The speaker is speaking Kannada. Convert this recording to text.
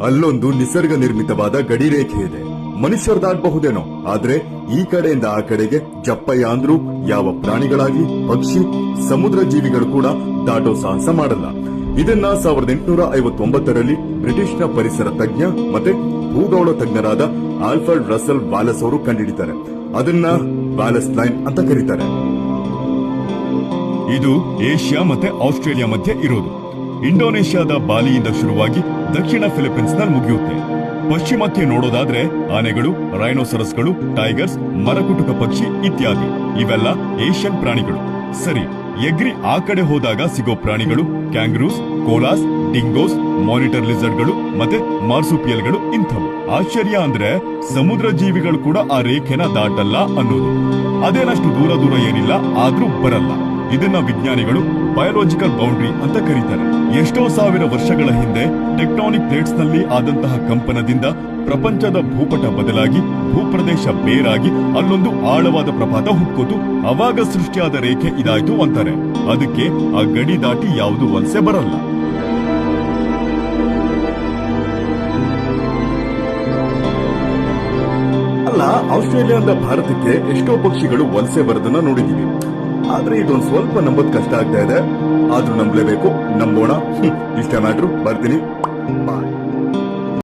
ಅಲ್ಲೊಂದು ನಿಸರ್ಗ ನಿರ್ಮಿತವಾದ ಗಡಿ ರೇಖೆ ಇದೆ. ಮನುಷ್ಯರು ದಾಟಬಹುದೇನೋ, ಆದ್ರೆ ಈ ಕಡೆಯಿಂದ ಆ ಕಡೆಗೆ ಜಪ್ಪಯ್ಯ ಅಂದ್ರೂ ಯಾವ ಪ್ರಾಣಿಗಳಾಗಿ, ಪಕ್ಷಿ, ಸಮುದ್ರ ಜೀವಿಗಳು ಕೂಡ ದಾಟೋ ಸಾಹಸ ಮಾಡಲ್ಲ. ಇದನ್ನ 1859ರಲ್ಲಿ ಬ್ರಿಟಿಷ್ನ ಪರಿಸರ ತಜ್ಞ ಮತ್ತೆ ಭೂಗೋಳ ತಜ್ಞರಾದ ಆಲ್ಫರ್ಡ್ ರಸಲ್ ವಾಲಸ್ ಅವರು ಕಂಡುಹಿಡಿತಾರೆ. ಅದನ್ನ ವ್ಯಾಲಸ್ ಲೈನ್ ಅಂತ ಕರೀತಾರೆ. ಇದು ಏಷ್ಯಾ ಮತ್ತೆ ಆಸ್ಟ್ರೇಲಿಯಾ ಮಧ್ಯೆ ಇರೋದು. ಇಂಡೋನೇಷ್ಯಾದ ಬಾಲಿಯಿಂದ ಶುರುವಾಗಿ ದಕ್ಷಿಣ ಫಿಲಿಪೀನ್ಸ್ ನಲ್ಲಿ ಮುಗಿಯುತ್ತೆ. ಪಶ್ಚಿಮಕ್ಕೆ ನೋಡೋದಾದ್ರೆ ಆನೆಗಳು, ರೈನೋಸರಸ್ಗಳು, ಟೈಗರ್ಸ್, ಮರಕುಟುಕ ಪಕ್ಷಿ ಇತ್ಯಾದಿ ಇವೆಲ್ಲ ಏಷ್ಯನ್ ಪ್ರಾಣಿಗಳು. ಸರಿ, ಎಗ್ರಿ ಆ ಕಡೆ ಹೋದಾಗ ಸಿಗೋ ಪ್ರಾಣಿಗಳು ಕ್ಯಾಂಗ್ರೂಸ್, ಕೋಲಾಸ್, ಡಿಂಗೋಸ್, ಮಾನಿಟರ್ ಲಿಸರ್ಡ್ಗಳು ಮತ್ತೆ ಮಾರ್ಸುಪಿಯಲ್ಗಳು ಇಂಥವು. ಆಶ್ಚರ್ಯ ಅಂದ್ರೆ ಸಮುದ್ರ ಜೀವಿಗಳು ಕೂಡ ಆ ರೇಖೆನ ದಾಟಲ್ಲ ಅನ್ನೋದು. ಅದೇನಷ್ಟು ದೂರ ಏನಿಲ್ಲ, ಆದ್ರೂ ಬರಲ್ಲ. ಇದನ್ನ ವಿಜ್ಞಾನಿಗಳು ಬಯೋಲಾಜಿಕಲ್ ಬೌಂಡ್ರಿ ಅಂತ ಕರೀತಾರೆ. ಎಷ್ಟೋ ಸಾವಿರ ವರ್ಷಗಳ ಹಿಂದೆ ಟೆಕ್ಟಾನಿಕ್ ಪ್ಲೇಟ್ಸ್ ನಲ್ಲಿ ಆದಂತಹ ಕಂಪನದಿಂದ ಪ್ರಪಂಚದ ಭೂಪಟ ಬದಲಾಗಿ ಭೂಪ್ರದೇಶ ಬೇರಾಗಿ ಅಲ್ಲೊಂದು ಆಳವಾದ ಪ್ರಪಾತ ಹುಟ್ಟೋದು. ಅವಾಗ ಸೃಷ್ಟಿಯಾದ ರೇಖೆ ಇದಾಯ್ತು ಅಂತಾರೆ. ಅದಕ್ಕೆ ಆ ಗಡಿ ದಾಟಿ ಯಾವುದು ವಲಸೆ ಬರಲ್ಲ. ಅಲ್ಲ, ಆಸ್ಟ್ರೇಲಿಯಾದ ಭಾರತಕ್ಕೆ ಎಷ್ಟೋ ಪಕ್ಷಿಗಳು ವಲಸೆ ಬರೋದನ್ನ ನೋಡಿದೀವಿ. ಆದ್ರೆ ಇದೊಂದು ಸ್ವಲ್ಪ ನಂಬೋದ್ ಕಷ್ಟ ಆಗ್ತಾ ಇದೆ. ಆದ್ರೂ ನಂಬಲೇಬೇಕು. ನಂಬೋಣ. ಇಷ್ಟ ಮ್ಯಾಟ್ರು. ಬರ್ತೀನಿ.